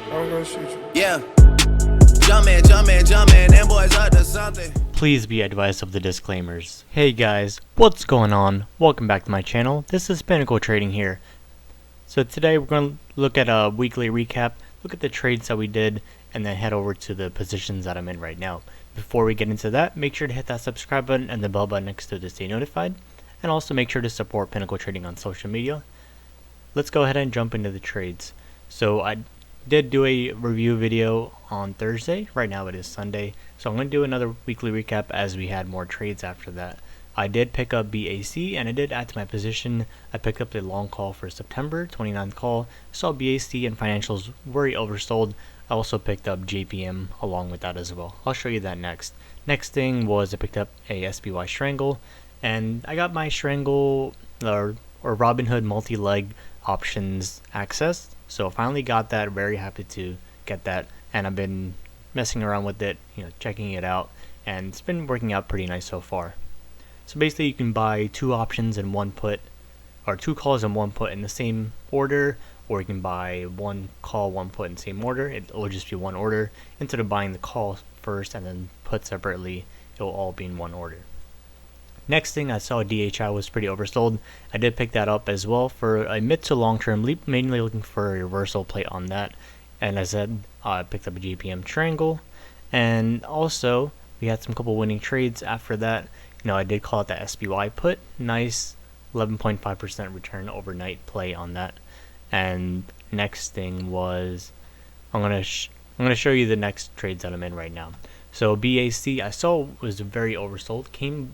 I'm gonna shoot you. Yeah. Jumpin', them boys up to something. Please be advised of the disclaimers. Hey guys, what's going on? Welcome back to my channel. This is Pinnacle Trading here. So today we're going to look at a weekly recap, look at the trades that we did, and then head over to the positions that I'm in right now. Before we get into that, make sure to hit that subscribe button and the bell button next to it to stay notified. And also make sure to support Pinnacle Trading on social media. Let's go ahead and jump into the trades. So I did do a review video on Thursday. Right now it is Sunday. So I'm going to do another weekly recap as we had more trades after that. I did pick up BAC and I did add to my position. I picked up the long call for September 29th call. Saw BAC and financials very oversold. I also picked up JPM along with that as well. I'll show you that next. Next thing was I picked up a SPY Strangle, and I got my Strangle or Robinhood multi-leg options access. So finally got that. Very happy to get that, and I've been messing around with it, checking it out, and it's been working out pretty nice so far. So basically you can buy two options in one put, or two calls in one put in the same order, or you can buy one call, one put in the same order. It will just be one order. Instead of buying the call first and then put separately, it will all be in one order. Next thing, I saw DHI was pretty oversold. I did pick that up as well for a mid to long term leap, mainly looking for a reversal play on that. And as I said, I picked up a JPM Triangle, and also we had some couple winning trades after that. I did call it the SPY put. Nice 11.5% return overnight play on that. And next thing was I'm gonna show you the next trades that I'm in right now. So BAC I saw was very oversold, came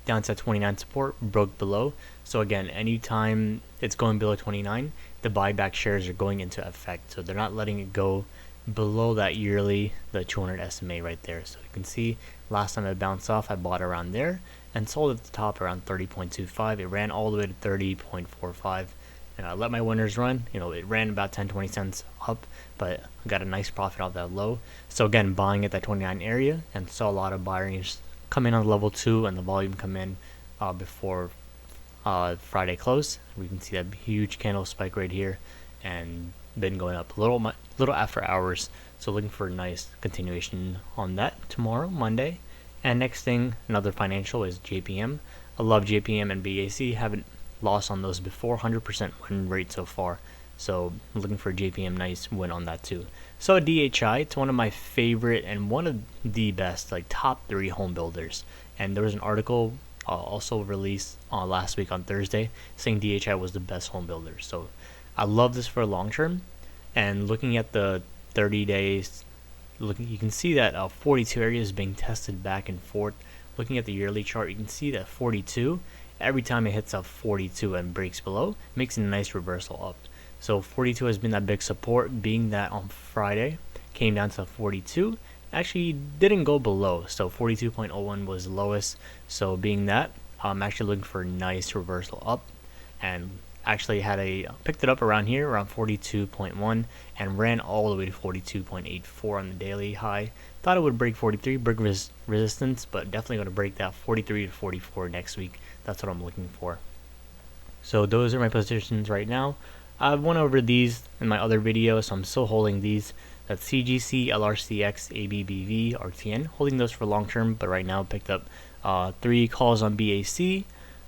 down to 29 support, broke below. So again, anytime it's going below 29, the buyback shares are going into effect. So they're not letting it go below that yearly, the 200 SMA right there. So you can see last time it bounced off, I bought around there and sold at the top around 30.25. It ran all the way to 30.45. And I let my winners run. It ran about 10-20 cents up, but I got a nice profit off that low. So again, buying at that 29 area, and saw a lot of buyers come in on level 2 and the volume come in before Friday close. We can see that huge candle spike right here, and been going up a little after hours. So looking for a nice continuation on that tomorrow, Monday. And next thing, another financial is JPM. I love JPM and BAC. Haven't lost on those before. 100% win rate so far. So I'm looking for a JPM nice win on that too. So DHI, it's one of my favorite and one of the best, top 3 home builders. And there was an article also released last week on Thursday saying DHI was the best home builder. So I love this for long term. And looking at the 30 days, you can see that 42 areas being tested back and forth. Looking at the yearly chart, you can see that 42, every time it hits up 42 and breaks below, makes a nice reversal up. So 42 has been that big support, being that on Friday came down to 42. Actually didn't go below, so 42.01 was the lowest. So being that, I'm actually looking for a nice reversal up, and actually picked it up around here around 42.1 and ran all the way to 42.84 on the daily high. Thought it would break 43, break resistance, but definitely going to break that 43 to 44 next week. That's what I'm looking for. So those are my positions right now. I've went over these in my other video, so I'm still holding these. That's CGC, LRCX, ABBV, RTN. Holding those for long term, but right now picked up 3 calls on BAC,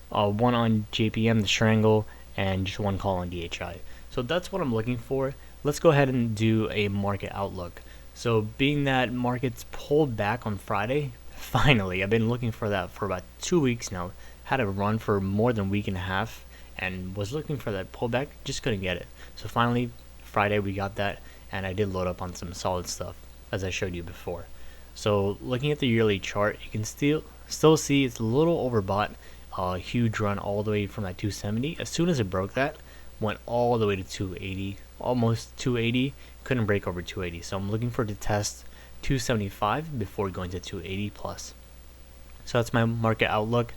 1 on JPM, the Strangle, and just 1 call on DHI. So that's what I'm looking for. Let's go ahead and do a market outlook. So being that markets pulled back on Friday, finally, I've been looking for that for about 2 weeks now. Had a run for more than a week and a half and was looking for that pullback, just couldn't get it. So finally, Friday we got that, and I did load up on some solid stuff as I showed you before. So looking at the yearly chart, you can still see it's a little overbought. Huge run all the way from that 270. As soon as it broke that, went all the way to 280, almost 280. Couldn't break over 280. So I'm looking for it to test 275 before going to 280 plus. So that's my market outlook.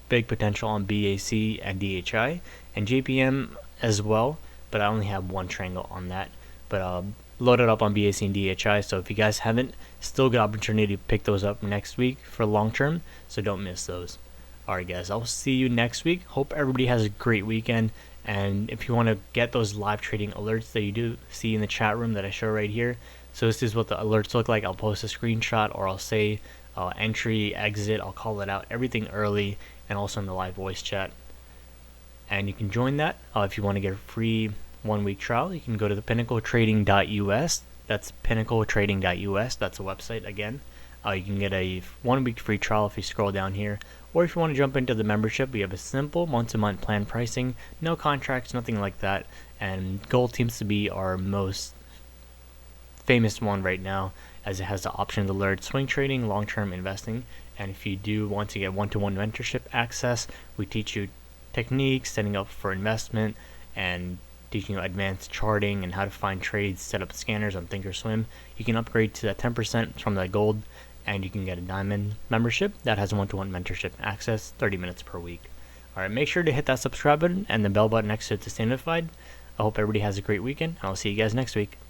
Big potential on BAC and DHI and JPM as well, but I only have 1 triangle on that. But loaded up on BAC and DHI, so if you guys haven't, still good opportunity to pick those up next week for long term, so don't miss those. Alright guys, I'll see you next week. Hope everybody has a great weekend, And if you want to get those live trading alerts that you do see in the chat room that I show right here, so this is what the alerts look like. I'll post a screenshot, or I'll say entry, exit, I'll call it out, everything early, and also in the live voice chat. And you can join that. If you want to get a free 1-week trial, you can go to the pinnacletrading.us. That's pinnacletrading.us. That's a website again. You can get a 1-week free trial if you scroll down here. Or if you want to jump into the membership, we have a simple month-to-month plan pricing, no contracts, nothing like that. And gold seems to be our most famous one right now, as it has the option to alert swing trading, long-term investing. And if you do want to get one-to-one mentorship access, we teach you techniques, setting up for investment, and teaching you advanced charting and how to find trades, set up scanners on Thinkorswim. You can upgrade to that 10% from the gold, and you can get a diamond membership that has one-to-one mentorship access, 30 minutes per week. Alright, make sure to hit that subscribe button and the bell button next to it to stay notified. I hope everybody has a great weekend, and I'll see you guys next week.